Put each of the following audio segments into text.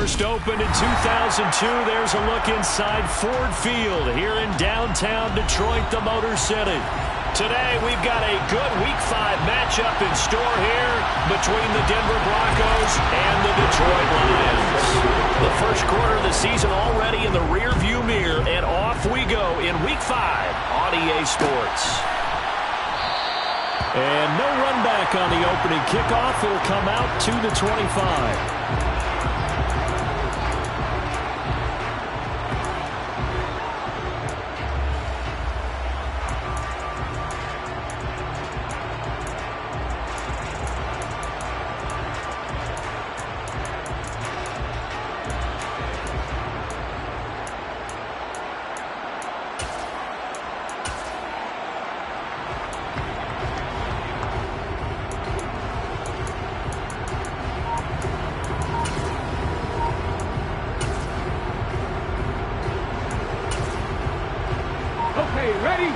First opened in 2002. There's a look inside Ford Field here in downtown Detroit, the Motor City. Today, we've got a good Week 5 matchup in store here between the Denver Broncos and the Detroit Lions. The first quarter of the season already in the rearview mirror, and off we go in Week 5 on EA Sports. And no run back on the opening kickoff. It'll come out to the 25. Ready?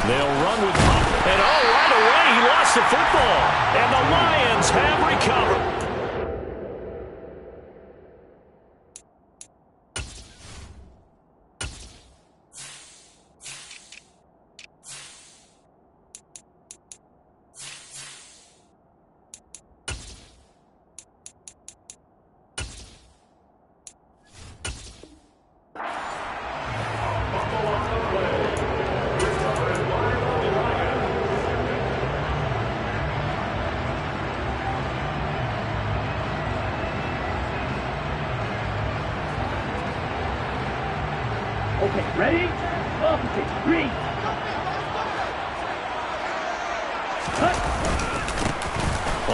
They'll run with Pop. And right away he lost the football. And the Lions have recovered. Okay, ready? Opposite, 3.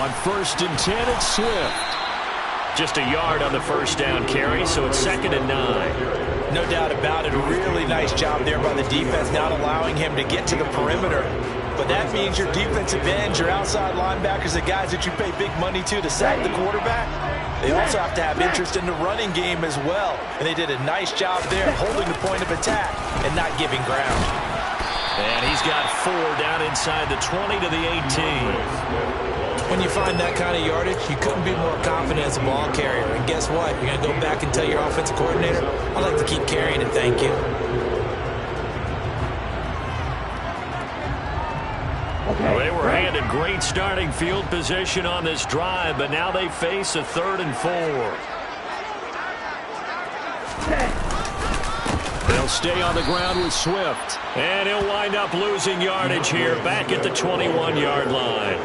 On 1st and 10, it's Swift. Just a yard on the first down carry, so it's 2nd and 9. No doubt about it. A really nice job there by the defense, not allowing him to get to the perimeter. But that means your defensive ends, your outside linebackers, the guys that you pay big money to sack the quarterback, they also have to have interest in the running game as well. And they did a nice job there holding the point of attack and not giving ground. And he's got 4 down inside the 20 to the 18. When you find that kind of yardage, you couldn't be more confident as a ball carrier. And guess what? You're going to go back and tell your offensive coordinator, I'd like to keep carrying it, thank you. Well, they were handed great starting field position on this drive, but now they face a 3rd and 4. They'll stay on the ground with Swift, and he'll wind up losing yardage here back at the 21-yard line.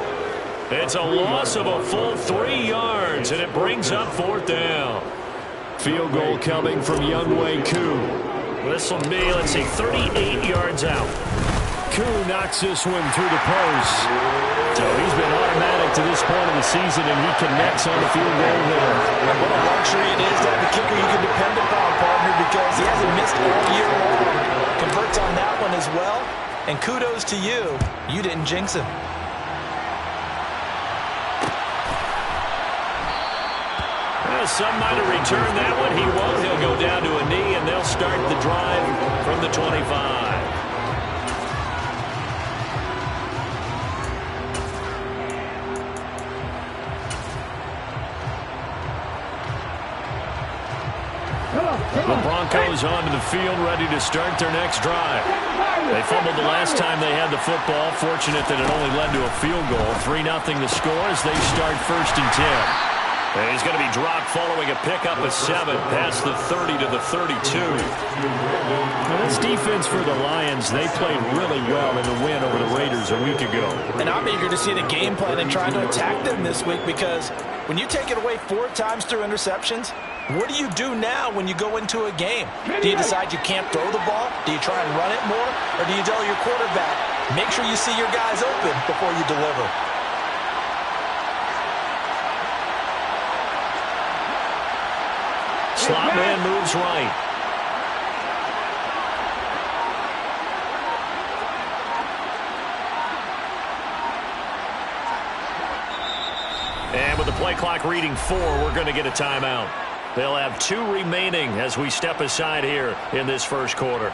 It's a loss of a full 3 yards, and it brings up 4th down. Field goal coming from Younghoe Koo. This will be, let's see, 38 yards out. Koo knocks this one through the post. So he's been automatic to this point of the season, and he connects on the field goal there. What a luxury it is to have a kicker you can depend upon, partner, because he hasn't missed all year long. Converts on that one as well, and kudos to you. You didn't jinx him. Some might have returned that one. He won't. He'll go down to a knee, and they'll start the drive from the 25. The Broncos onto the field, ready to start their next drive. They fumbled the last time they had the football. Fortunate that it only led to a field goal. 3-0 the score as they start 1st and 10. And he's going to be dropped following a pickup of 7 past the 30 to the 32. Now, this defense for the Lions, they played really well in the win over the Raiders a week ago. And I'm eager to see the game plan and trying to attack them this week, because when you take it away 4 times through interceptions, what do you do now when you go into a game? Do you decide you can't throw the ball? Do you try and run it more? Or do you tell your quarterback, make sure you see your guys open before you deliver? Slot man moves right. And with the play clock reading 4, we're going to get a timeout. They'll have 2 remaining as we step aside here in this first quarter.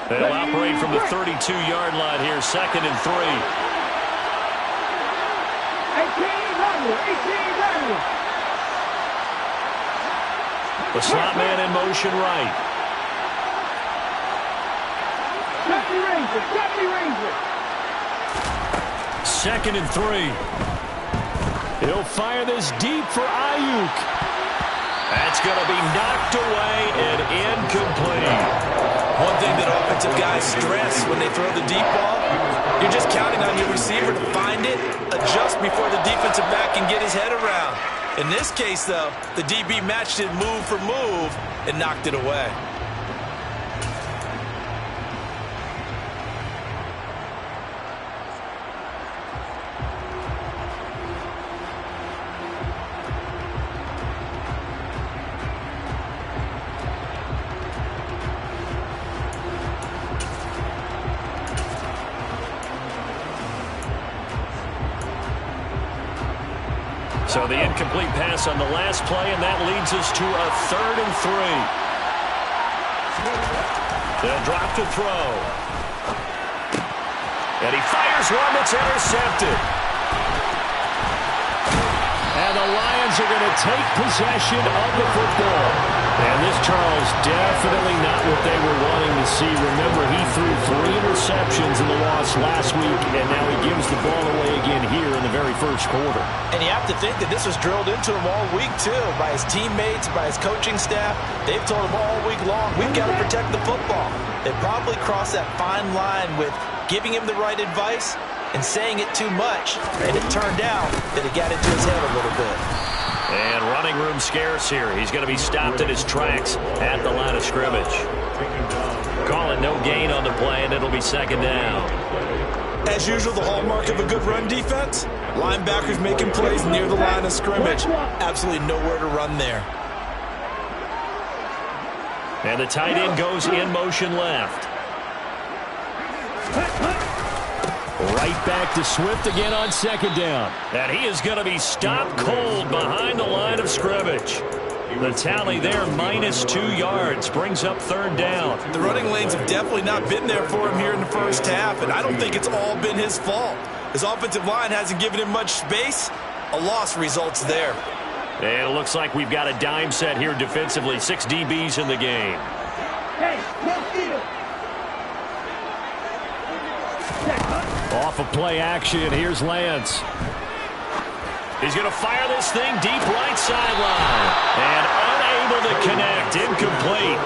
They'll operate from the 32-yard line here, 2nd and 3. 18, The slot man in motion right. 2nd and 3. He'll fire this deep for Ayuk. That's going to be knocked away and incomplete. One thing that offensive guys stress when they throw the deep ball, you're just counting on your receiver to find it, adjust before the defensive back can get his head around. In this case, though, the DB matched it move for move and knocked it away. So the incomplete pass on the last play, and that leads us to a 3rd and 3. They'll drop to throw. And he fires one that's intercepted. And the Lions are going to take possession of the football. And this, Charles, definitely not what they were wanting to see. Remember, he threw 3 interceptions in the loss last week, and now he gives the ball away again here in the very first quarter. And you have to think that this was drilled into him all week, too, by his teammates, by his coaching staff. They've told him all week long, we've got to protect the football. They probably crossed that fine line with giving him the right advice and saying it too much, and it turned out that it got into his head a little bit. And running room scarce here. He's going to be stopped in his tracks at the line of scrimmage. Call it no gain on the play, and it'll be 2nd down. As usual, the hallmark of a good run defense, linebackers making plays near the line of scrimmage. Absolutely nowhere to run there. And the tight end goes in motion left. Right back to Swift again on 2nd down. And he is going to be stopped cold behind the line of scrimmage. The tally there, -2 yards, brings up 3rd down. The running lanes have definitely not been there for him here in the first half, and I don't think it's all been his fault. His offensive line hasn't given him much space. A loss results there. And it looks like we've got a dime set here defensively. 6 DBs in the game. Off of play action, here's Lance. He's going to fire this thing deep right sideline. And unable to connect, incomplete.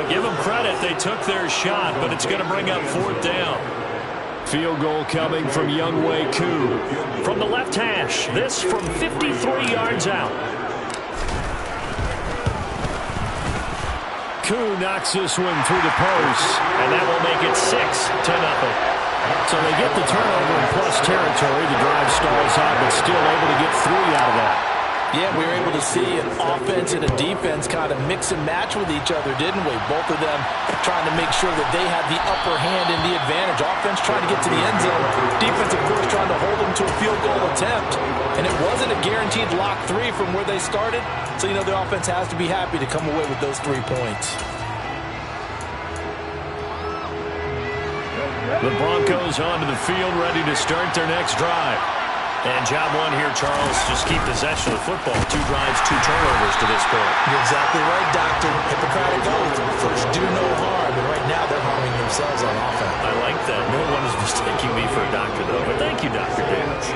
Give them credit, they took their shot, but it's going to bring up 4th down. Field goal coming from Younghoe Koo. From the left hash, this from 53 yards out. Koo knocks this one through the post, and that will make it 6-0. So they get the turnover in plus territory. The drive stalls out, but still able to get 3 out of that. Yeah, we were able to see an offense and a defense kind of mix and match with each other, didn't we? Both of them trying to make sure that they had the upper hand and the advantage. Offense trying to get to the end zone. Defense, of course, trying to hold them to a field goal attempt. And it wasn't a guaranteed lock 3 from where they started. So, you know, the offense has to be happy to come away with those 3 points. The Broncos onto the field, ready to start their next drive. And job 1 here, Charles, just keep possession of the football. 2 drives, 2 turnovers to this point. You're exactly right, Doctor. Hippocratic oath. First, do no harm. And right now, they're harming themselves on offense. I like that. No one is mistaking me for a doctor, though. But thank you, Dr. Davis.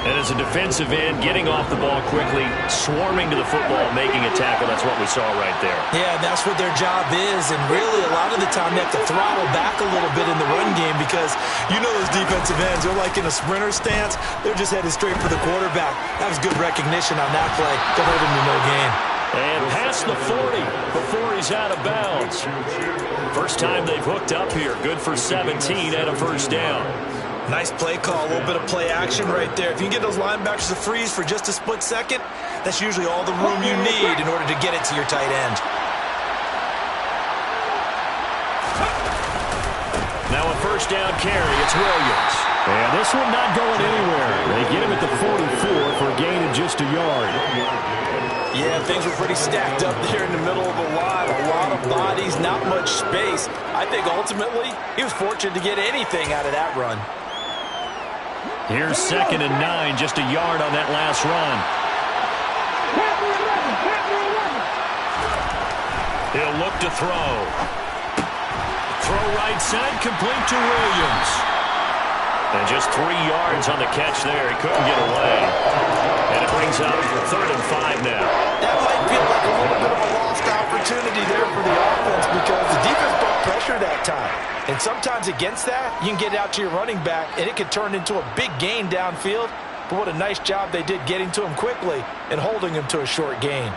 And as a defensive end, getting off the ball quickly, swarming to the football, making a tackle, that's what we saw right there. Yeah, that's what their job is. And really, a lot of the time, they have to throttle back a little bit in the run game because you know those defensive ends, they're like in a sprinter stance. They're just headed straight for the quarterback. That was good recognition on that play. Don't hold him to no gain. And past the 40 before he's out of bounds. First time they've hooked up here. Good for 17 and a first down. Nice play call, a little bit of play action right there. If you can get those linebackers to freeze for just a split second, that's usually all the room you need in order to get it to your tight end. Now a first down carry, it's Williams. And this one not going anywhere. They get him at the 44 for a gain of just a yard. Yeah, things were pretty stacked up there in the middle of the line. A lot of bodies, not much space. I think ultimately he was fortunate to get anything out of that run. Here's 2nd and 9, just a yard on that last run. He'll look to throw. Throw right side, complete to Williams. And just 3 yards on the catch there. He couldn't get away. And it brings up 3rd and 5 now. That might feel like a little bit of a lost opportunity there for the offense because the defense brought pressure that time. And sometimes against that, you can get out to your running back, and it could turn into a big gain downfield. But what a nice job they did getting to him quickly and holding him to a short gain.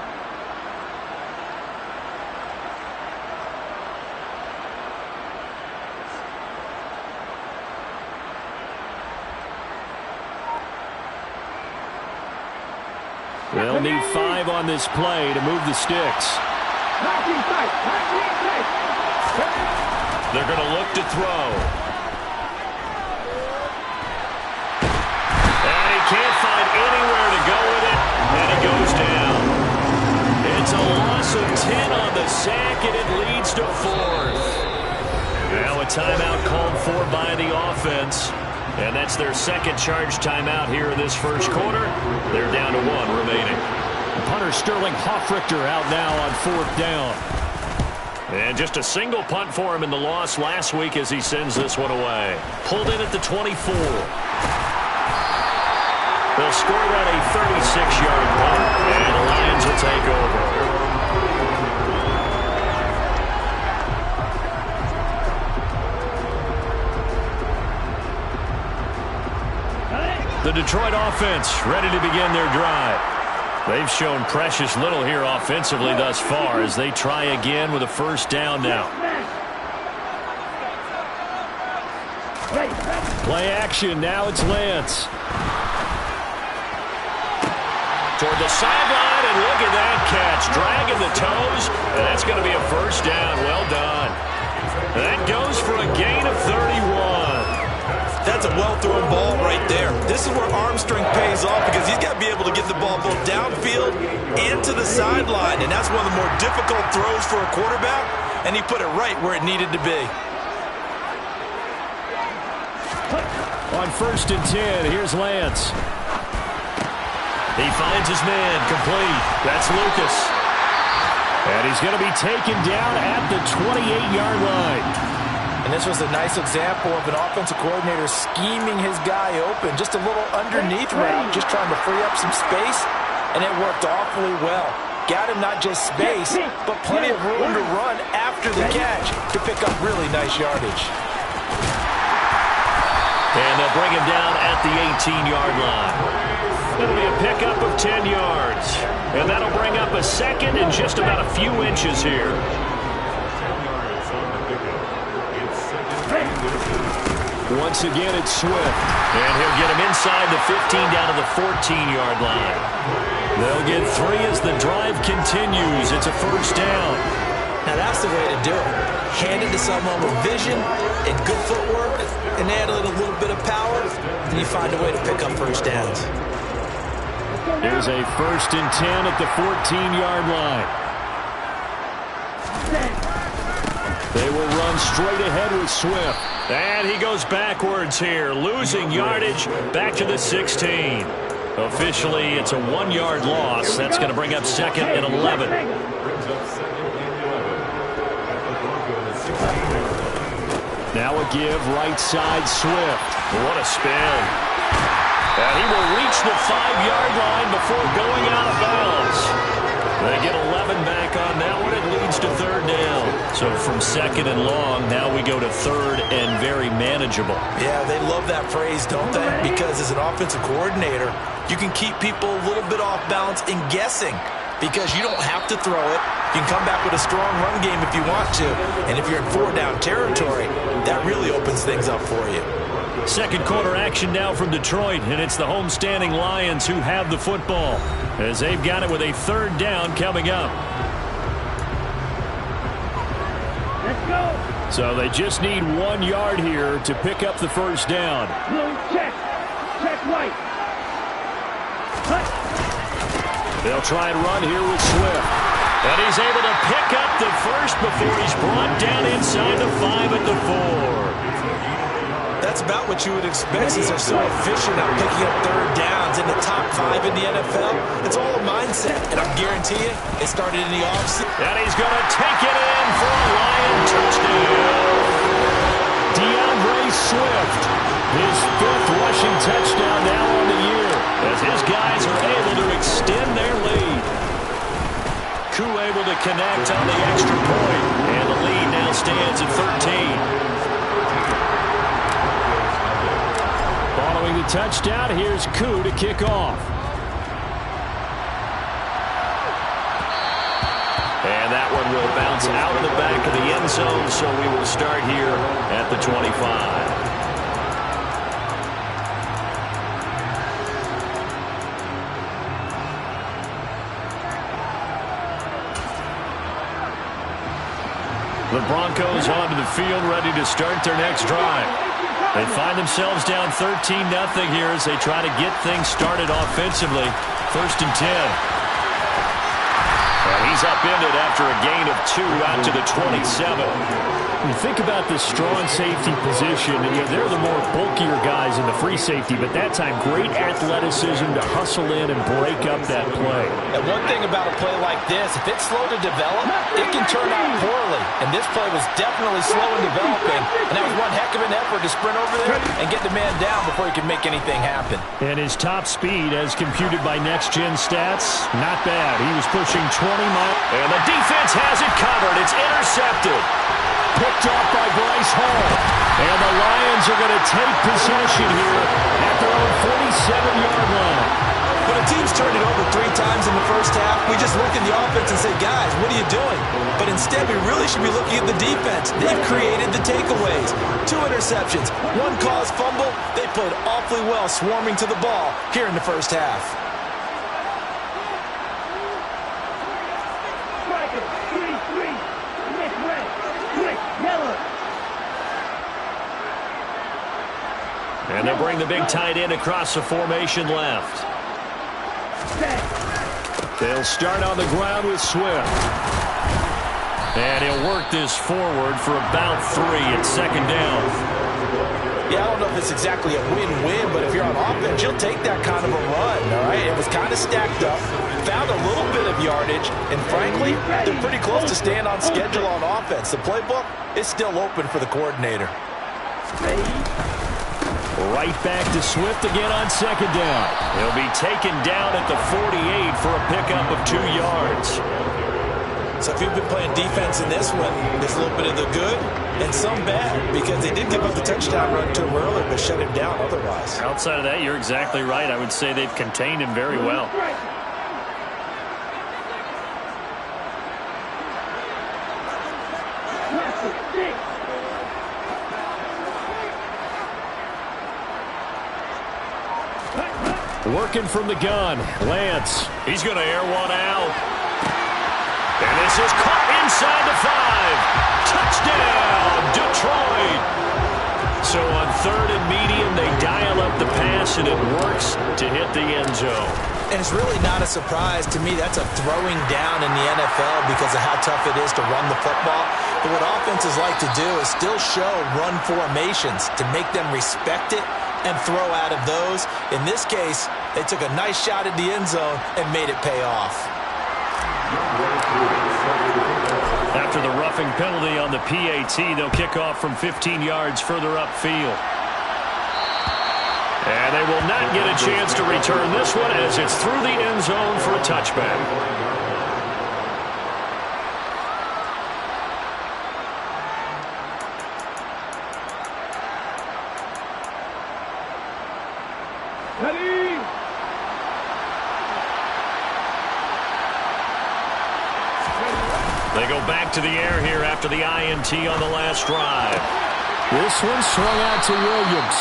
They'll need 5 on this play to move the sticks. They're going to look to throw. And he can't find anywhere to go with it, and he goes down. It's a loss of 10 on the sack, and it leads to 4th. Now a timeout called for by the offense. And that's their 2nd charge timeout here in this first quarter. They're down to 1 remaining. Punter Sterling Hoffrichter out now on 4th down. And just a single punt for him in the loss last week as he sends this one away. Pulled in at the 24. They'll score that a 36-yard punt, and the Lions will take over. The Detroit offense ready to begin their drive. They've shown precious little here offensively thus far as they try again with a 1st down now. Play action. Now it's Lance. Toward the sideline, and look at that catch. Dragging the toes, and that's going to be a 1st down. Well done. That goes for a gain of 31. That's a well-thrown ball right there. This is where arm strength pays off because he's got to be able to get the ball both downfield and to the sideline, and that's one of the more difficult throws for a quarterback, and he put it right where it needed to be. On 1st and 10, here's Lance. He finds his man, complete. That's Lucas. And he's going to be taken down at the 28-yard line. And this was a nice example of an offensive coordinator scheming his guy open. Just a little underneath route, just trying to free up some space, and it worked awfully well. Got him not just space, but plenty of room to run after the catch to pick up really nice yardage. And they'll bring him down at the 18-yard line. It'll be a pickup of 10 yards. And that'll bring up a 2nd and just about a few inches here. Once again, it's Swift. And he'll get him inside the 15 down to the 14-yard line. They'll get 3 as the drive continues. It's a 1st down. Now that's the way to do it. Hand it to someone with vision and good footwork and add a little bit of power, and you find a way to pick up 1st downs. Here's a 1st and 10 at the 14-yard line. They will run straight ahead with Swift. And he goes backwards here, losing yardage back to the 16. Officially, it's a 1-yard loss. That's going to bring up 2nd and 11. Now a give, right side, Swift. What a spin. And he will reach the 5-yard line before going out of bounds. They get 11 back on that one. It leads to 3rd down. So from 2nd and long, now we go to 3rd and very manageable. Yeah, they love that phrase, don't they? Because as an offensive coordinator, you can keep people a little bit off balance and guessing because you don't have to throw it. You can come back with a strong run game if you want to. And if you're in 4-down territory, that really opens things up for you. 2nd quarter action now from Detroit, and it's the homestanding Lions who have the football as they've got it with a 3rd down coming up. Let's go. So they just need 1 yard here to pick up the 1st down. Blue check. Check right. Cut. They'll try and run here with Swift. And he's able to pick up the first before he's brought down inside the 5 at the 4. That's about what you would expect since they're so efficient at picking up third downs in the top 5 in the NFL. It's all a mindset, and I'm guaranteeing it started in the offseason. And he's going to take it in for a Lion touchdown. DeAndre Swift, his 5th rushing touchdown now on the year, as his guys are able to extend their lead. Koo able to connect on the extra point, and the lead now stands at 13. Following the touchdown, here's Koo to kick off. And that one will bounce out of the back of the end zone, so we will start here at the 25. The Broncos onto the field, ready to start their next drive. They find themselves down 13-0 here as they try to get things started offensively. 1st and 10. And he's upended after a gain of 2 out to the 27. You think about this strong safety position, and they're the more bulkier guys in the free safety, but that time great athleticism to hustle in and break up that play. And one thing about a play like this, if it's slow to develop, it can turn out poorly. And this play was definitely slow in developing, and that was one heck of an effort to sprint over there and get the man down before he could make anything happen. And his top speed, as computed by Next Gen Stats, not bad. He was pushing 20 miles. And the defense has it covered. It's intercepted. Picked off by Bryce Hall. And the Lions are going to take possession here at their own 47-yard line. When a team's turned it over 3 times in the first half, we just look at the offense and say, guys, what are you doing? But instead, we really should be looking at the defense. They've created the takeaways. 2 interceptions, 1 caused fumble. They played awfully well swarming to the ball here in the first half. And they'll bring the big tight end across the formation left. They'll start on the ground with Swift. And he'll work this forward for about 3 at 2nd down. Yeah, I don't know if it's exactly a win-win, but if you're on offense, you'll take that kind of a run, all right? It was kind of stacked up, found a little bit of yardage, and frankly, they're pretty close to staying on schedule on offense. The playbook is still open for the coordinator. Right back to Swift again on 2nd down. He'll be taken down at the 48 for a pickup of 2 yards. So if you've been playing defense in this one, there's a little bit of the good and some bad, because they did give up the touchdown run to him earlier, but shut him down otherwise. Outside of that, you're exactly right. I would say they've contained him very well. Working from the gun, Lance. He's going to air one out. And this is caught inside the 5. Touchdown, Detroit. So on 3rd and medium, they dial up the pass, and it works to hit the end zone. And it's really not a surprise to me. That's a throwing down in the NFL because of how tough it is to run the football. But what offenses like to do is still show run formations to make them respect it and throw out of those. In this case, they took a nice shot at the end zone and made it pay off. After the roughing penalty on the PAT, they'll kick off from 15 yards further upfield. And they will not get a chance to return this one as it's through the end zone for a touchback. They go back to the air here after the INT on the last drive. This one swung out to Williams.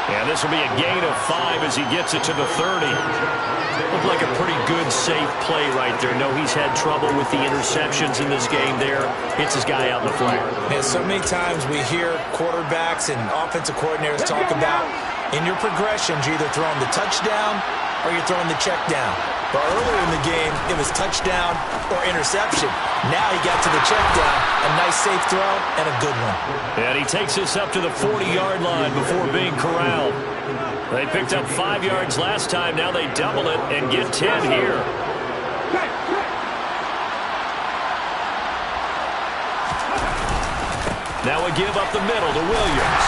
And this will be a gain of 5 as he gets it to the 30. Looked like a pretty good, safe play right there. No, he's had trouble with the interceptions in this game there. Hits his guy out in the flat. Yeah, so many times we hear quarterbacks and offensive coordinators talk about in your progressions, you're either throwing the touchdown or you're throwing the check down. But earlier in the game, it was touchdown or interception. Now he got to the check down. A nice safe throw and a good one. And he takes this up to the 40-yard line before being corralled. They picked up 5 yards last time. Now they double it and get 10 here. Now we give up the middle to Williams.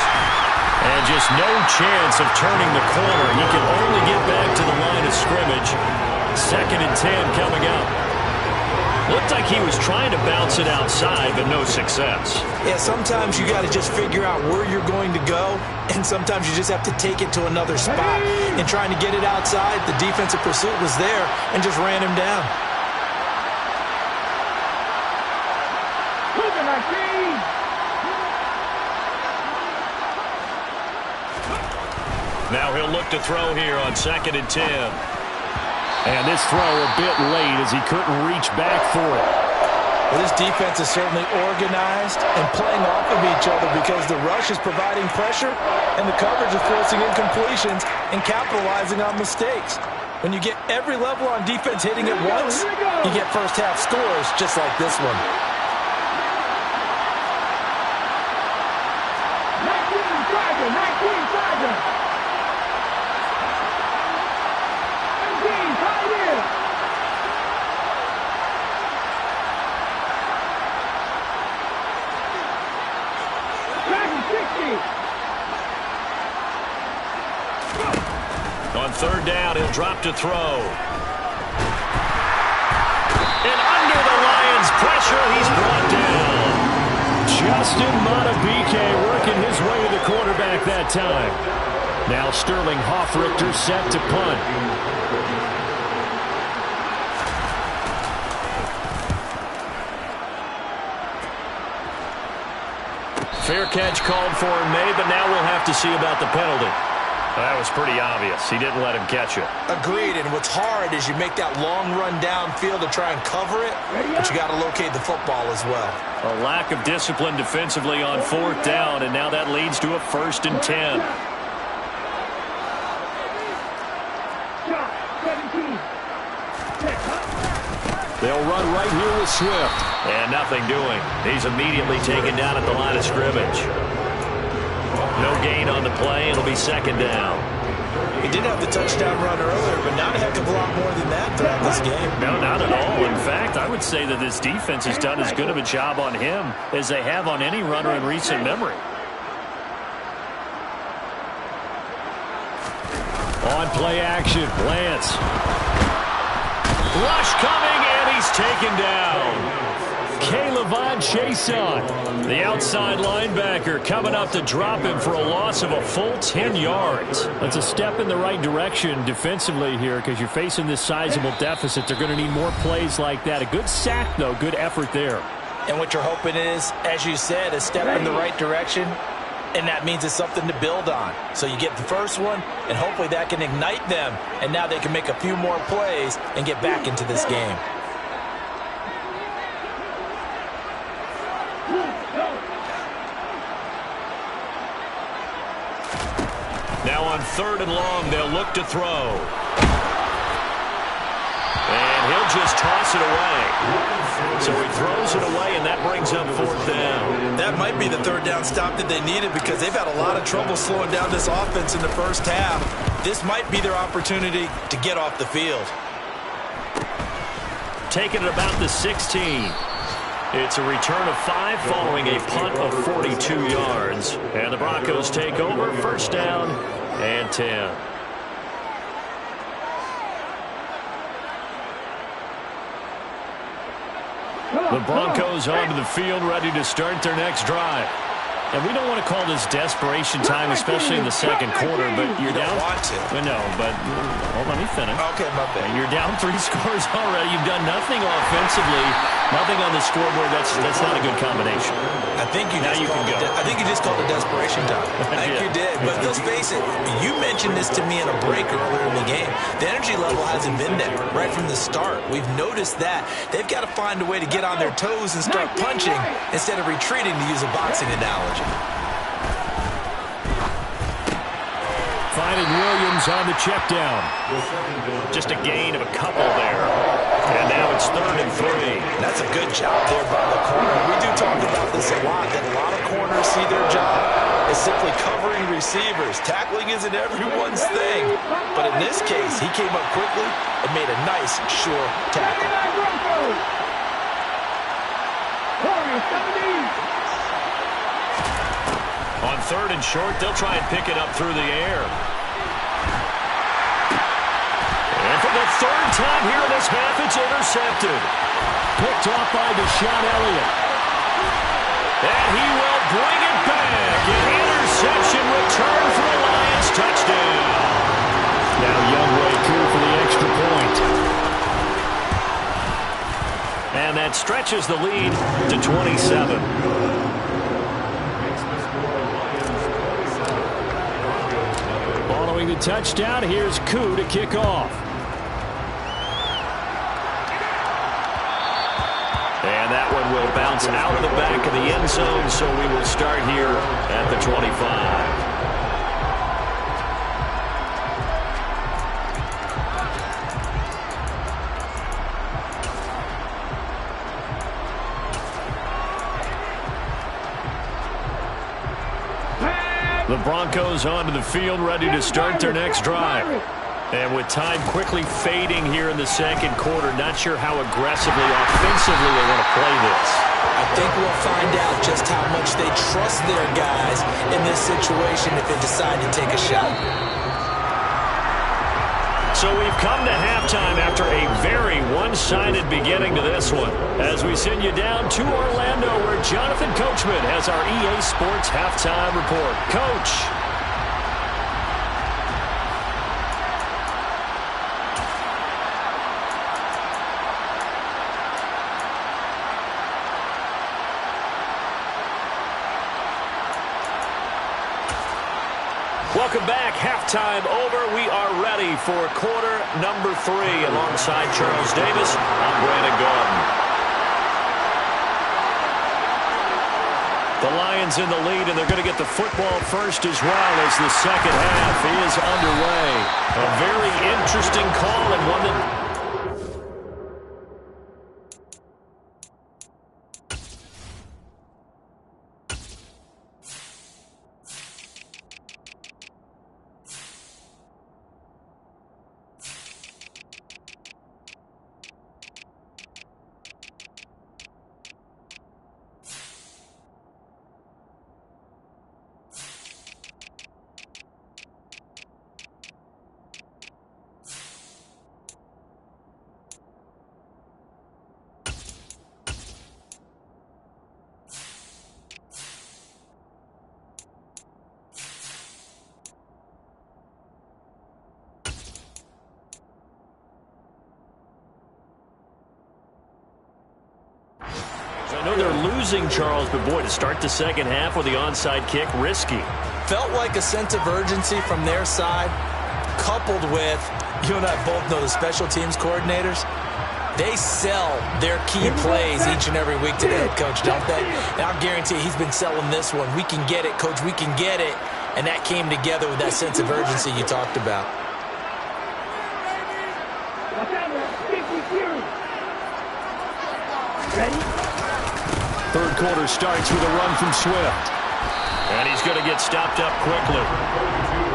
And just no chance of turning the corner. He can only get back to the line of scrimmage. 2nd and 10 coming up. Looked like he was trying to bounce it outside, but no success. Yeah, sometimes you got to just figure out where you're going to go, and sometimes you just have to take it to another spot. And trying to get it outside, the defensive pursuit was there and just ran him down. Now he'll look to throw here on 2nd and 10. And this throw a bit late as he couldn't reach back for it. Well, this defense is certainly organized and playing off of each other because the rush is providing pressure and the coverage is forcing incompletions and capitalizing on mistakes. When you get every level on defense hitting at once, you get first half scores just like this one. On 3rd down, he'll drop to throw. And under the Lions' pressure, he's brought down. Justin Madubuike working his way to the quarterback that time. Now Sterling Hoffrichter set to punt. Fair catch called for and made, but now we'll have to see about the penalty. That was pretty obvious. He didn't let him catch it. Agreed, and what's hard is you make that long run downfield to try and cover it, but you got to locate the football as well. A lack of discipline defensively on 4th down, and now that leads to a 1st and 10. They'll run right here with Swift. And nothing doing. He's immediately taken down at the line of scrimmage. No gain on the play. It'll be 2nd down. He did have the touchdown run earlier, but not a heck of a lot more than that throughout this game. No, not at all. In fact, I would say that this defense has done as good of a job on him as they have on any runner in recent memory. On play action, Lance. Rush coming, and he's taken down. K'Lavon Chason, the outside linebacker, coming up to drop him for a loss of a full 10 yards. That's a step in the right direction defensively here because you're facing this sizable deficit. They're going to need more plays like that. A good sack, though. Good effort there. And what you're hoping is, as you said, a step in the right direction, and that means it's something to build on. So you get the first one, and hopefully that can ignite them, and now they can make a few more plays and get back into this game. Now on 3rd and long, they'll look to throw. And he'll just toss it away. So he throws it away, and that brings up 4th down. That might be the 3rd down stop that they needed because they've had a lot of trouble slowing down this offense in the first half. This might be their opportunity to get off the field. Taking it about the 16. It's a return of 5 following a punt of 42 yards. And the Broncos take over, 1st down and 10. The Broncos onto the field, ready to start their next drive. And we don't want to call this desperation time, especially in the 2nd quarter, but you're down. Want to. No, but let me finish. Okay, my bad. You're down 3 scores already. You've done nothing offensively, nothing on the scoreboard. That's not a good combination. I think you just called it desperation time. I think you did. But let's face it, you mentioned this to me in a break earlier in the game. The energy level hasn't been there right from the start. We've noticed that. They've got to find a way to get on their toes and start punching instead of retreating, to use a boxing analogy. 5 Ryan Williams on the check down. Just a gain of a couple there. And now it's 3rd and 3. That's a good job there by the corner. We do talk about this a lot, that a lot of corners see their job as simply covering receivers. Tackling isn't everyone's thing. But in this case, he came up quickly and made a nice, sure tackle. On 3rd and short, they'll try and pick it up through the air. And for the 3rd time here in this half, it's intercepted. Picked off by Deshaun Elliott. And he will bring it back. An interception return for the Lions. Touchdown. Now Youngway through for the extra point. And that stretches the lead to 27. Following the touchdown, here's Koo to kick off. And that one will bounce out of the back of the end zone, so we will start here at the 25. The Broncos onto the field, ready to start their next drive. And with time quickly fading here in the second quarter, not sure how aggressively, offensively they want to play this. I think we'll find out just how much they trust their guys in this situation if they decide to take a shot. So we've come to halftime after a very one-sided beginning to this one. As we send you down to Orlando, where Jonathan Coachman has our EA Sports halftime report. Coach. Welcome back. Halftime over. We are ready for quarter number 3. Alongside Charles Davis, I'm Brandon Gordon. The Lions in the lead, and they're going to get the football first as well as the second half is underway. A very interesting call and one that... I know they're losing, Charles, but boy, to start the second half with the onside kick, risky. Felt like a sense of urgency from their side, coupled with, you and I both know the special teams coordinators, they sell their key plays each and every week to the head coach, don't they? And I'll guarantee he's been selling this one. We can get it, coach, we can get it. And that came together with that sense of urgency you talked about. Ready? Third quarter starts with a run from Swift. And he's going to get stopped up quickly.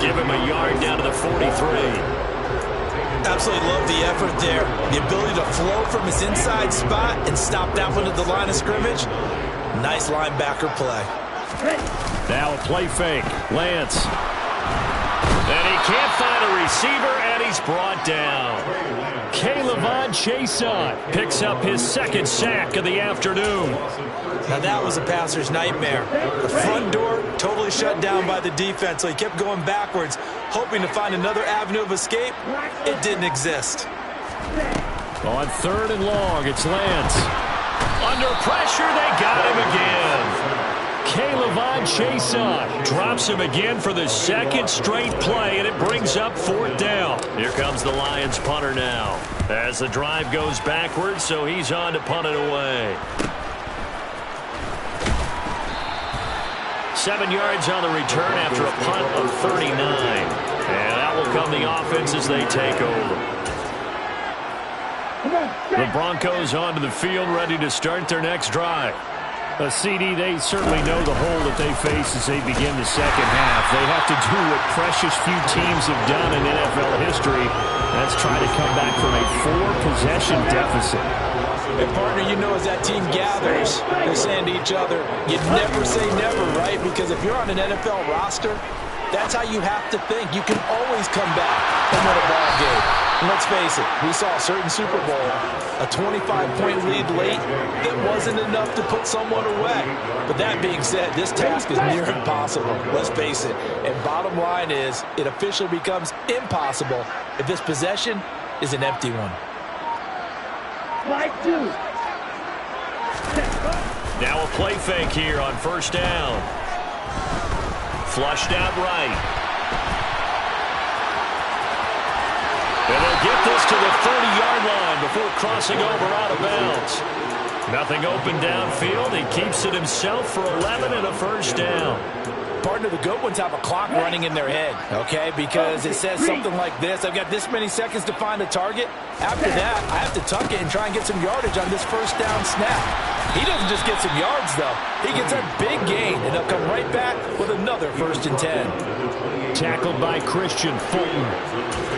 Give him a yard down to the 43. Absolutely love the effort there. The ability to flow from his inside spot and stop that one at the line of scrimmage. Nice linebacker play. Now a play fake. Lance. And he can't find a receiver, and he's brought down. K'Lavon Chaisson picks up his second sack of the afternoon. Now that was a passer's nightmare. The front door totally shut down by the defense, so he kept going backwards, hoping to find another avenue of escape. It didn't exist. On third and long, it's Lance. Under pressure, they got him again. K'Lavon Chaisson drops him again for the second straight play, and it brings up fourth down. Here comes the Lions punter now as the drive goes backwards, so he's on to punt it away. 7 yards on the return after a punt of 39. And come the offense as they take over. The Broncos onto the field, ready to start their next drive. CD, they certainly know the hole that they face as they begin the second half. They have to do what precious few teams have done in NFL history. That's try to come back from a 4-possession deficit. And partner, you know, as that team gathers, they're saying to each other, you never say never, right? Because if you're on an NFL roster, that's how you have to think. You can always come back and win a ball game. And let's face it, we saw a certain Super Bowl, a 25-point lead late that wasn't enough to put someone away. But that being said, this task is near impossible. Let's face it. And bottom line is, it officially becomes impossible if this possession is an empty one. Now a play fake here on first down. Flushed out right. And they'll get this to the 30-yard line before crossing over out of bounds. Nothing open downfield. He keeps it himself for 11 and a first down. Partner, the good ones have a clock running in their head, okay? Because it says something like this. I've got this many seconds to find a target. After that, I have to tuck it and try and get some yardage on this first down snap. He doesn't just get some yards, though. He gets a big gain, and he'll come right back with another 1st and 10. Tackled by Christian Fulton.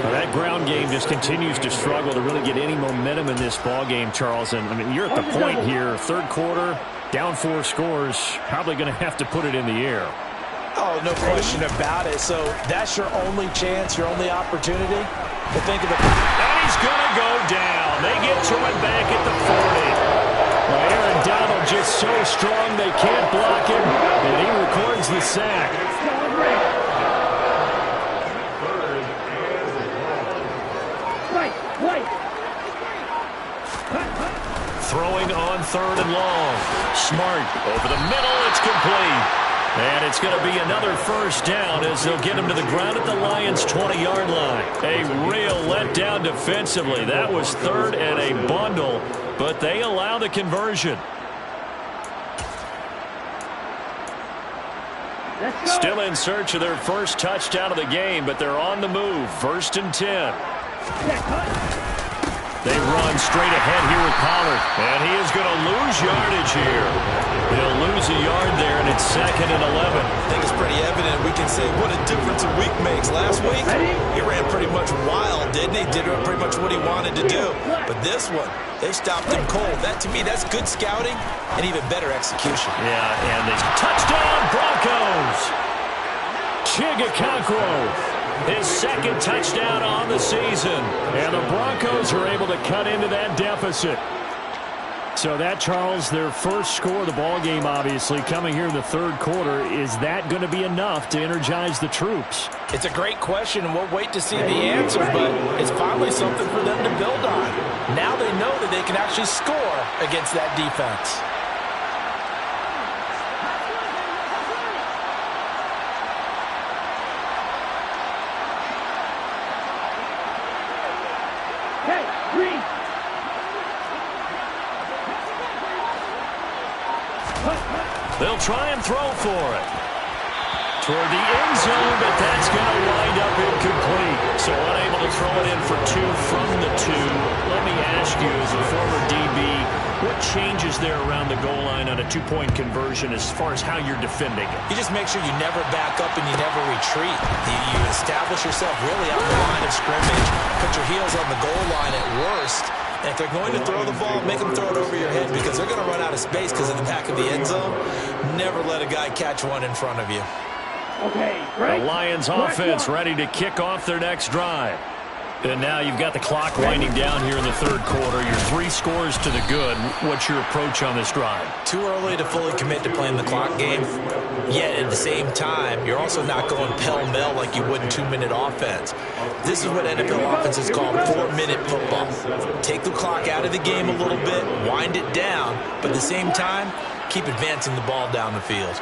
Well, that ground game just continues to struggle to really get any momentum in this ball game, Charles. And, I mean, you're at the point here, third quarter, down 4 scores, probably going to have to put it in the air. Oh, no question about it. So that's your only chance, your only opportunity. But think of it. And he's going to go down. They get to him back at the 40. Well, Aaron Donald just so strong they can't block him, and he records the sack. Throwing on 3rd and long. Smart over the middle. It's complete. And it's going to be another first down as they'll get him to the ground at the Lions' 20-yard line. A real letdown defensively. That was 3rd and a bundle, but they allow the conversion. Still in search of their first touchdown of the game, but they're on the move. 1st and 10. They run straight ahead here with Pollard. And he is going to lose yardage here. He'll lose a yard there, and it's 2nd and 11. I think it's pretty evident. We can say what a difference a week makes. Last week, he ran pretty much wild, didn't he? Did pretty much what he wanted to do. But this one, they stopped him cold. That, to me, that's good scouting and even better execution. Yeah, and they touchdown Broncos. Chigakonkwo. His 2nd touchdown on the season. And the Broncos are able to cut into that deficit. So that, Charles, their first score of the ball game, obviously, coming here in the 3rd quarter. Is that going to be enough to energize the troops? It's a great question, and we'll wait to see the answer, but it's finally something for them to build on. Now they know that they can actually score against that defense. They'll try and throw for it. Toward the end zone, but that's going to wind up incomplete. So unable to throw it in for 2 from the 2. Let me ask you, as a former DB, what changes there around the goal line on a 2-point conversion as far as how you're defending it? You just make sure you never back up and you never retreat. You establish yourself really on the line of scrimmage, put your heels on the goal line at worst. And if they're going to throw the ball, make them throw it over your head because they're going to run out of space because of the back of the end zone. Never let a guy catch one in front of you. The Lions offense ready to kick off their next drive. And now you've got the clock winding down here in the 3rd quarter. Your 3 scores to the good. What's your approach on this drive? Too early to fully commit to playing the clock game. Yet at the same time, you're also not going pell-mell like you would in 2-minute offense. This is what NFL offenses call 4-minute football. Take the clock out of the game a little bit, wind it down, but at the same time, keep advancing the ball down the field.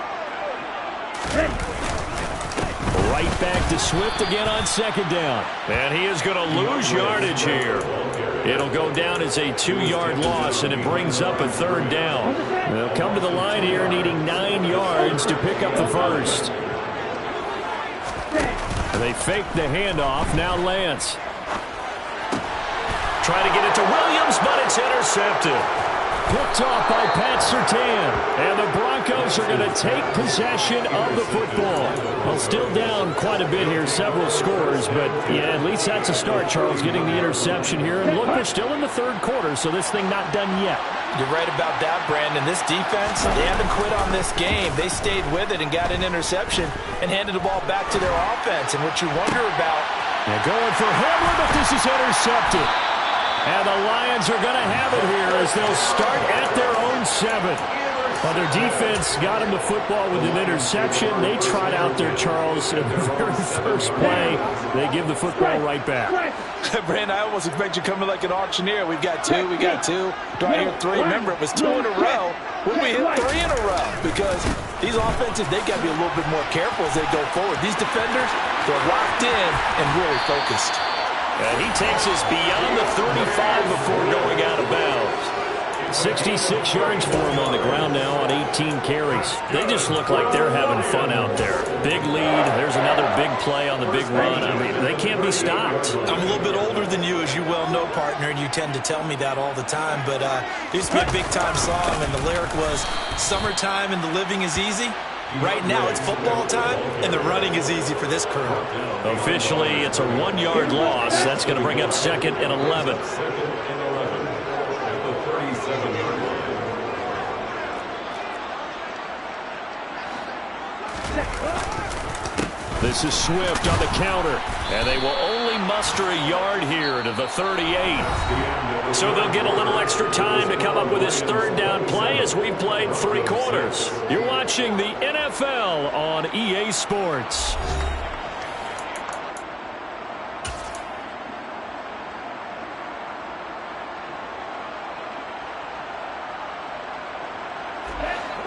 Right back to Swift again on 2nd down. And he is going to lose yardage here. It'll go down as a 2-yard loss, and it brings up a 3rd down. They'll come to the line here needing 9 yards to pick up the first. And they fake the handoff. Now Lance. Trying to get it to Williams, but it's intercepted. Picked off by Pat Surtain. And the Broncos are going to take possession of the football. Well, still down quite a bit here, several scores. But, yeah, at least that's a start, Charles, getting the interception here. And look, we're still in the third quarter, so this thing not done yet. You're right about that, Brandon. This defense, they haven't quit on this game. They stayed with it and got an interception and handed the ball back to their offense. And what you wonder about... They're going for Hamler, but this is intercepted. And the Lions are going to have it here as they'll start at their own 7. Well, their defense got him the football with an interception. They trot out there, Charles, in the very first play. They give the football right back. Brandon, I almost expect you coming like an auctioneer. We've got 2, we got 2. Do I hear 3? Remember, it was 2 in a row. When we hit 3 in a row, because these offensive, they got to be a little bit more careful as they go forward. These defenders, they're locked in and really focused. And he takes us beyond the 35 before going out of bounds. 66 yards for him on the ground now on 18 carries. They just look like they're having fun out there. Big lead. There's another big play on the big run. I mean, they can't be stopped. I'm a little bit older than you, as you well know, partner, and you tend to tell me that all the time. But it used to be a big-time song, and the lyric was, "Summertime and the living is easy." Right now, it's football time, and the running is easy for this crew. Officially, it's a 1-yard loss. That's going to bring up 2nd and 11. This is Swift on the counter, and they will only muster a yard here to the 38. So they'll get a little extra time to come up with this third down play as we've played 3 quarters. You're watching the NFL on EA Sports.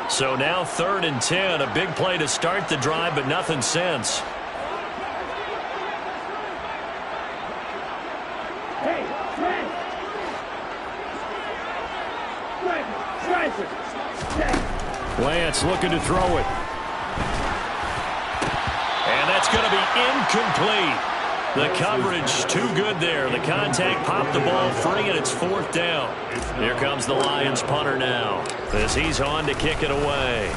So now 3rd and 10, a big play to start the drive, but nothing since. Lance looking to throw it. And that's going to be incomplete. The coverage too good there. The contact popped the ball free, and it's 4th down. Here comes the Lions punter now as he's on to kick it away.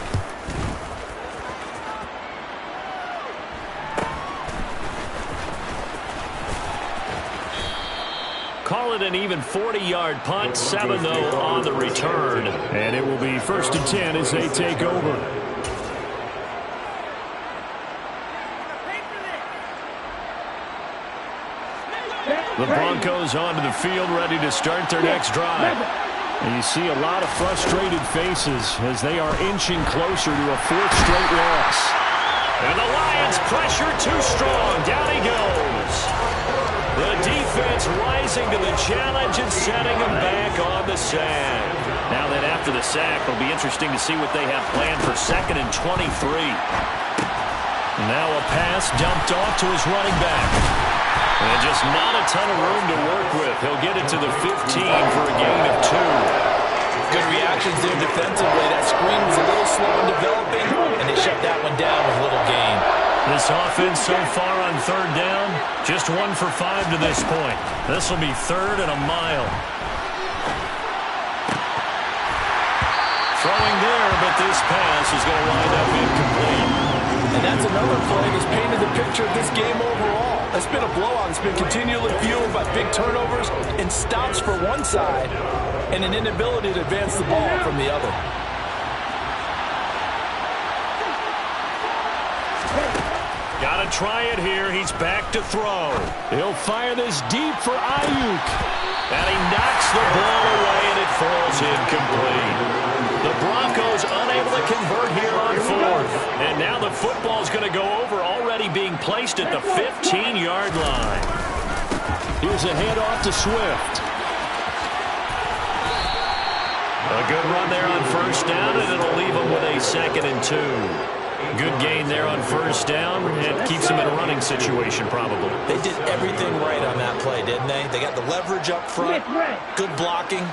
Call it an even 40-yard punt. 7, though, on the return. And it will be 1st and 10 as they take over. The Broncos onto the field, ready to start their next drive. And you see a lot of frustrated faces as they are inching closer to a 4th straight loss. And the Lions pressure too strong. Down he goes. The defense rising to the challenge and setting him back on the sack. Now then, after the sack, it'll be interesting to see what they have planned for 2nd and 23. Now a pass dumped off to his running back. And just not a ton of room to work with. He'll get it to the 15 for a gain of 2. Good reactions there defensively. That screen was a little slow in developing, and they shut that one down with little gain. This offense so far on 3rd down, just 1 for 5 to this point. This will be 3rd and a mile. Throwing there, but this pass is going to wind up incomplete. And that's another play that's painted the picture of this game overall. It's been a blowout. It's been continually fueled by big turnovers and stops for one side and an inability to advance the ball from the other. Got to try it here. He's back to throw. He'll fire this deep for Ayuk. And he knocks the ball away, and it falls incomplete. The Broncos unable to convert here on 4th. And now the football's going to go over, already being placed at the 15-yard line. Here's a handoff to Swift. A good run there on 1st down, and it'll leave him with a 2nd and 2. Good gain there on 1st down. It keeps them in a running situation, probably. They did everything right on that play, didn't they? They got the leverage up front, good blocking,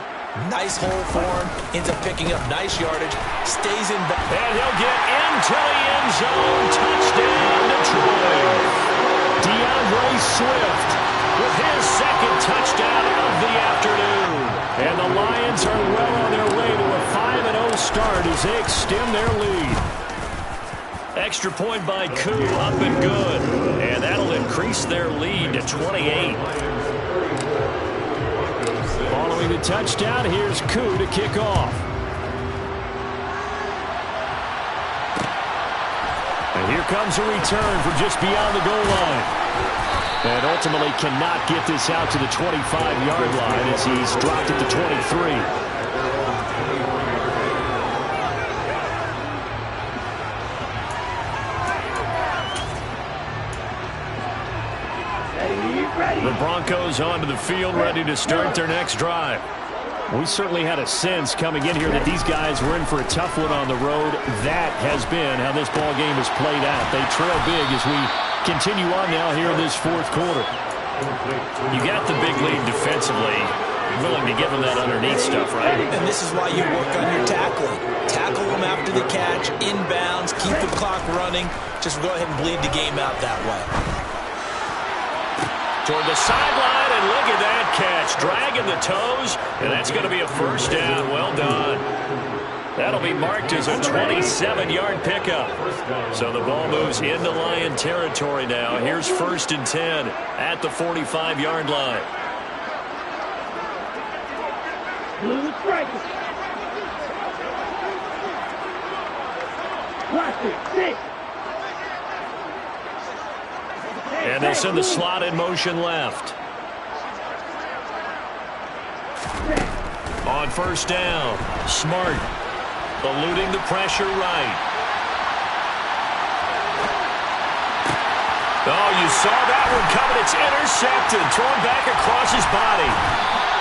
nice hole for him, ends up picking up nice yardage, stays in back. And he'll get into the end zone. Touchdown, Detroit. DeAndre Swift with his second touchdown of the afternoon. And the Lions are well on their way to a 5-0 start as they extend their lead. Extra point by Koo, up and good. And that'll increase their lead to 28. Following the touchdown, here's Koo to kick off. And here comes a return from just beyond the goal line. And ultimately cannot get this out to the 25-yard line as he's dropped it to 23. The Broncos onto the field, ready to start their next drive. We certainly had a sense coming in here that these guys were in for a tough one on the road. That has been how this ball game has played out. They trail big as we continue on now here in this fourth quarter. You got the big lead defensively. You're willing to give them that underneath stuff, right? And this is why you work on your tackling. Tackle them after the catch, inbounds, keep the clock running. Just go ahead and bleed the game out that way. Toward the sideline, and look at that catch. Dragging the toes, and that's going to be a first down. Well done. That'll be marked as a 27-yard pickup. So the ball moves into Lion territory now. Here's 1st and 10 at the 45-yard line. Blue striker. Plastic, 6. And they'll send the slot in motion left. On 1st down, Smart eluding the pressure right. Oh, you saw that one coming. It's intercepted, thrown back across his body.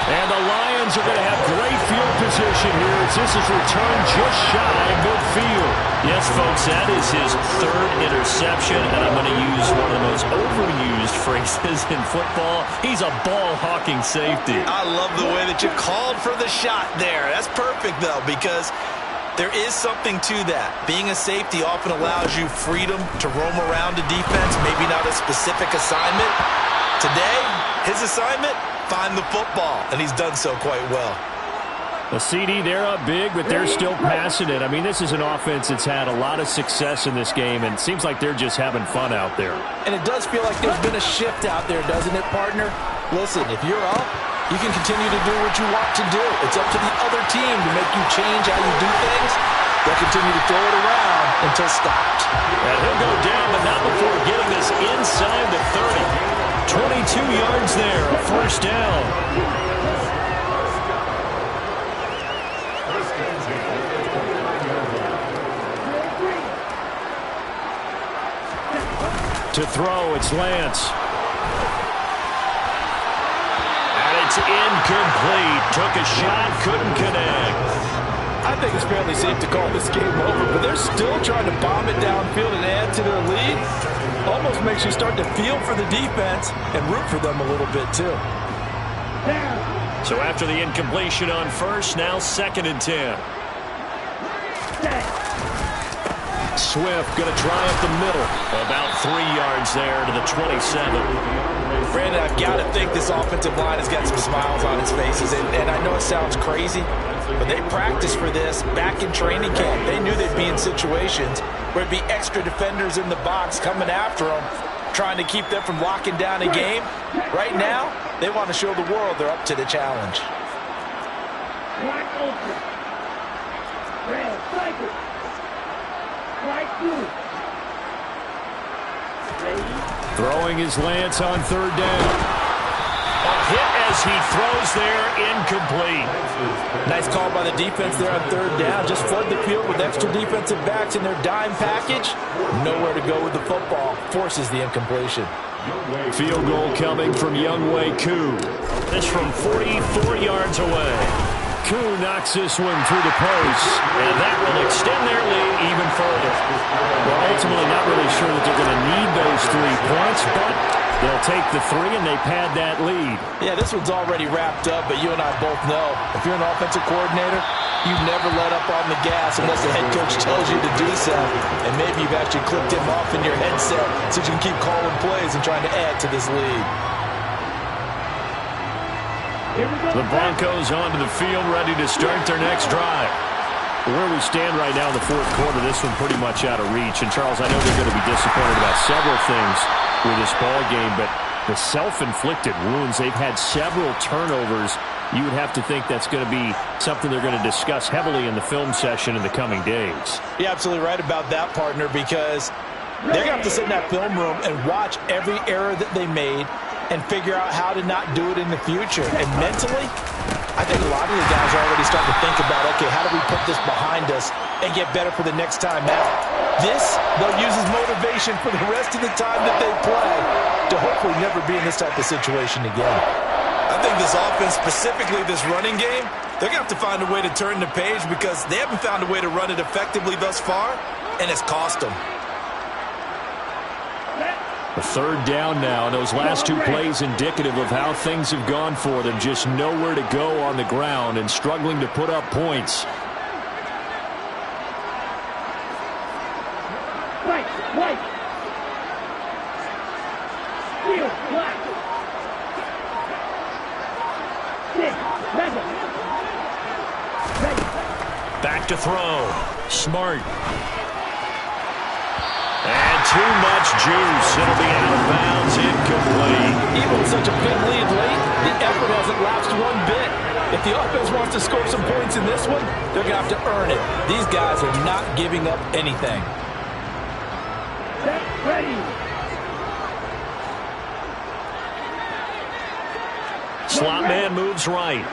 And the Lions are going to have great field position here as this is returned just shy of midfield. Yes, folks, that is his 3rd interception, and I'm going to use one of the most overused phrases in football. He's a ball-hawking safety. I love the way that you called for the shot there. That's perfect, though, because there is something to that. Being a safety often allows you freedom to roam around a defense, maybe not a specific assignment. Today, his assignment, find the football, and he's done so quite well. The CD, they're up big, but they're still passing it. I mean, this is an offense that's had a lot of success in this game, and it seems like they're just having fun out there. And it does feel like there's been a shift out there, doesn't it, partner? Listen, if you're up, you can continue to do what you want to do. It's up to the other team to make you change how you do things. They'll continue to throw it around until stopped. And he'll go down, but not before getting this inside the 30. 22 yards there, a 1st down. To throw, it's Lance. And it's incomplete. Took a shot, couldn't connect. I think it's fairly safe to call this game over, but they're still trying to bomb it downfield and add to their lead. Almost makes you start to feel for the defense and root for them a little bit, too. So after the incompletion on 1st, now 2nd and 10. Swift going to try up the middle. About 3 yards there to the 27. Brandon, I've got to think this offensive line has got some smiles on its faces. And I know it sounds crazy, but they practiced for this back in training camp. They knew they'd be in situations where it'd be extra defenders in the box coming after them, trying to keep them from locking down a game. Right now, they want to show the world they're up to the challenge. Black open. Red striker. White blue. Throwing is Lance on 3rd down. A hit as he throws there, incomplete. Nice call by the defense there on 3rd down. Just flood the field with extra defensive backs in their dime package. Nowhere to go with the football. Forces the incompletion. Field goal coming from Younghoe Koo. This from 44 yards away. Koo knocks this one through the post. And that will extend their lead even further. Well, ultimately not really sure that they're going to need those 3 points, but They'll take the three, and they pad that lead. Yeah, this one's already wrapped up, but you and I both know if you're an offensive coordinator, you never let up on the gas unless the head coach tells you to do so. And maybe you've actually clicked him off in your headset so you can keep calling plays and trying to add to this lead. The Broncos onto the field, ready to start their next drive. Where we stand right now in the fourth quarter, this one pretty much out of reach. And, Charles, I know they're going to be disappointed about several things with this ball game, but the self-inflicted wounds, they've had several turnovers. You would have to think that's going to be something they're going to discuss heavily in the film session in the coming days. You're absolutely right about that, partner, because they're going to have to sit in that film room and watch every error that they made and figure out how to not do it in the future. And mentally, I think a lot of the guys are already starting to think about, okay, how do we put this behind us and get better for the next time out? This, they'll use as motivation for the rest of the time that they play to hopefully never be in this type of situation again. I think this offense, specifically this running game, they're going to have to find a way to turn the page because they haven't found a way to run it effectively thus far, and it's cost them. A third down now. Those last two plays indicative of how things have gone for them. Just nowhere to go on the ground and struggling to put up points. White. Field, black. 6, Madden. Back to throw. Smart. And too much juice. It'll be out of bounds, incomplete. Even with such a big lead late, the effort hasn't lapsed one bit. If the offense wants to score some points in this one, they're going to have to earn it. These guys are not giving up anything. Ready. Slot man moves right.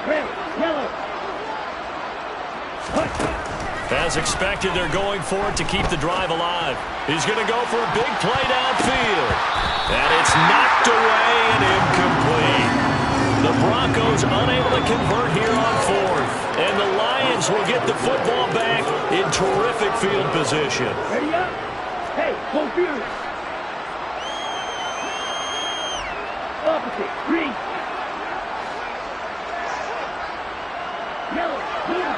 Red, yellow. As expected, they're going for it to keep the drive alive. He's going to go for a big play downfield. And it's knocked away and incomplete. The Broncos unable to convert here on fourth. And the Lions will get the football back in terrific field position. Ready up. Hey, go field. Opposite, green. Yellow, blue.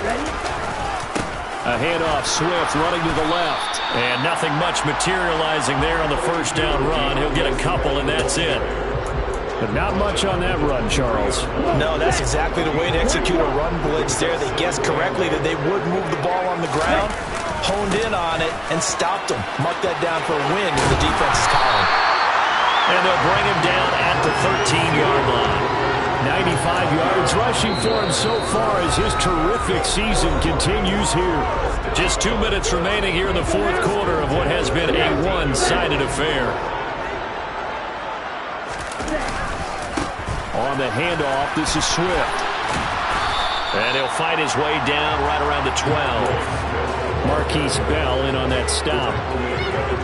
Ready? A handoff, Swift running to the left. And nothing much materializing there on the first down run. He'll get a couple, and that's it. But not much on that run, Charles. No, that's exactly the way to execute a run blitz there. They guessed correctly that they would move the ball on the ground, honed in on it, and stopped them. Mark that down for a win in the defense's column. And they'll bring him down at the 13-yard line. 95 yards rushing for him so far as his terrific season continues here. Just 2 minutes remaining here in the fourth quarter of what has been a one-sided affair. On the handoff, this is Swift. And he'll fight his way down right around the 12. Marquise Bell in on that stop.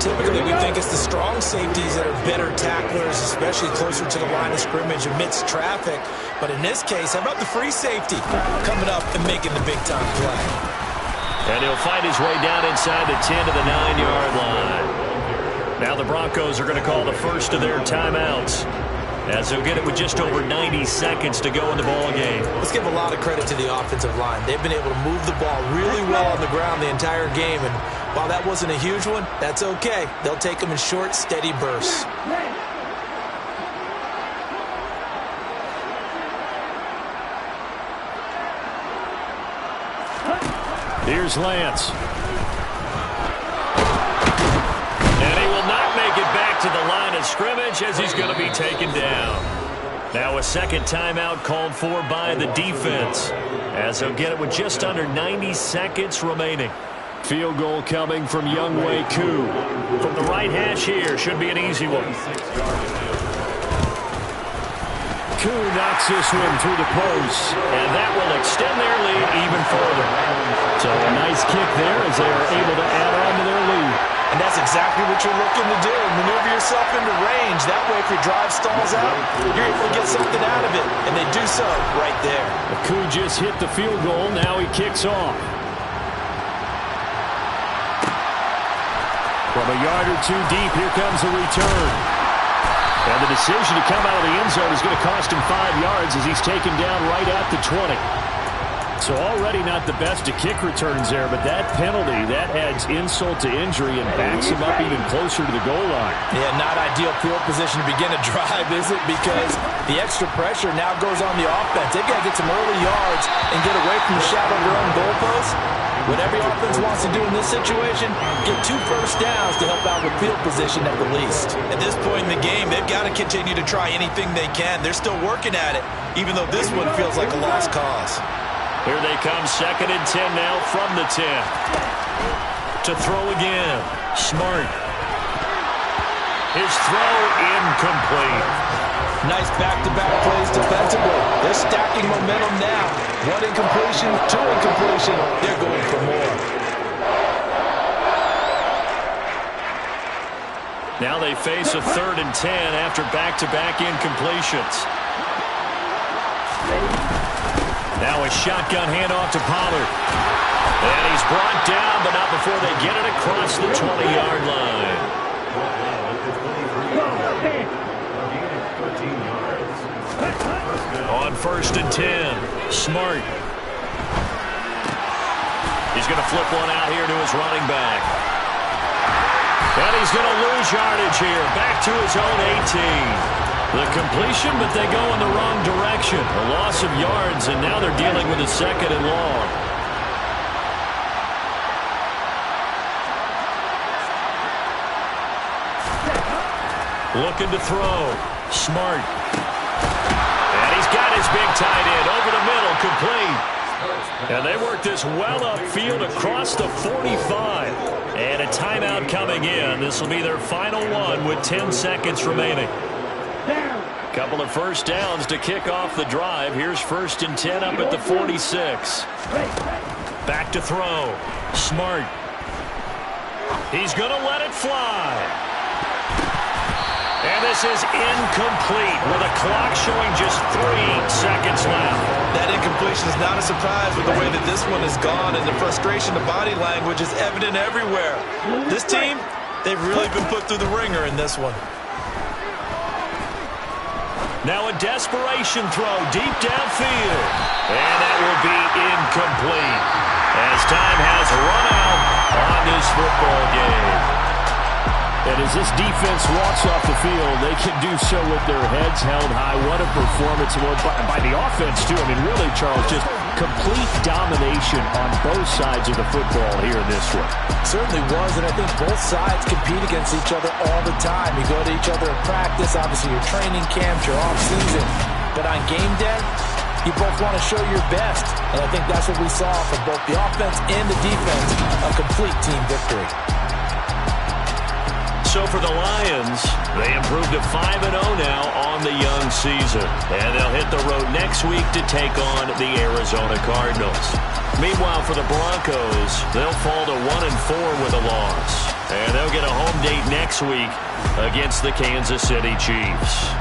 Typically, we think it's the strong safeties that are better tacklers, especially closer to the line of scrimmage amidst traffic. But in this case, how about the free safety coming up and making the big-time play? And he'll fight his way down inside the 10 to the 9-yard line. Now the Broncos are going to call the first of their timeouts, as they'll get it with just over 90 seconds to go in the ball game. Let's give a lot of credit to the offensive line. They've been able to move the ball really well on the ground the entire game, and while that wasn't a huge one, that's okay. They'll take them in short, steady bursts. Here's Lance. And he will not make it back to the line of scrimmage as he's going to be taken down. Now a second timeout called for by the defense, as they'll get it with just under 90 seconds remaining. Field goal coming from Younghoe Koo. From the right hash here, should be an easy one. Koo knocks this one through the post. And that will extend their lead even further. So a nice kick there as they are able to add on to their lead. And that's exactly what you're looking to do. Maneuver yourself into range. That way, if your drive stalls out, you're able to get something out of it. And they do so right there. Akou just hit the field goal. Now he kicks off. From a yard or two deep, here comes a return. And the decision to come out of the end zone is going to cost him 5 yards as he's taken down right at the 20. So already not the best of kick returns there, but that penalty, that adds insult to injury and backs him up even closer to the goal line. Yeah, not ideal field position to begin a drive, is it? Because the extra pressure now goes on the offense. They've got to get some early yards and get away from the shadow of their own goalpost. What every offense wants to do in this situation, get 2 first downs to help out with field position at the least. At this point in the game, they've got to continue to try anything they can. They're still working at it, even though this one feels like a lost cause. Here they come, 2nd and 10 now from the 10. To throw again. Smart. His throw incomplete. Nice back-to-back plays defensively. They're stacking momentum now. 1 incompletion, 2 incompletion. They're going for more. Now they face a 3rd and 10 after back-to-back incompletions. Now a shotgun handoff to Pollard. And he's brought down, but not before they get it across the 20-yard line. On 1st and 10, Smart. He's going to flip one out here to his running back. And he's going to lose yardage here, back to his own 18. The completion, but they go in the wrong direction. A loss of yards, and now they're dealing with a 2nd and long. Looking to throw. Smart. And he's got his big tight end over the middle, complete. And they work this well upfield across the 45. And a timeout coming in. This will be their final one with 10 seconds remaining. Couple of first downs to kick off the drive. Here's 1st and 10 up at the 46. Back to throw. Smart. He's going to let it fly. And this is incomplete with a clock showing just 3 seconds left. That incompletion is not a surprise with the way that this one has gone, and the frustration of body language is evident everywhere. This team, they've really been put through the ringer in this one. Now a desperation throw deep downfield. And that will be incomplete as time has run out on this football game. And as this defense walks off the field, they can do so with their heads held high. What a performance by the offense, too. I mean, really, Charles, just complete domination on both sides of the football here in this one. Certainly was, and I think both sides compete against each other all the time. You go to each other in practice, obviously your training camps, your off-season. But on game day, you both want to show your best. And I think that's what we saw from both the offense and the defense, a complete team victory. So for the Lions, they improved to 5-0 now on the young season. And they'll hit the road next week to take on the Arizona Cardinals. Meanwhile, for the Broncos, they'll fall to 1-4 with a loss. And they'll get a home date next week against the Kansas City Chiefs.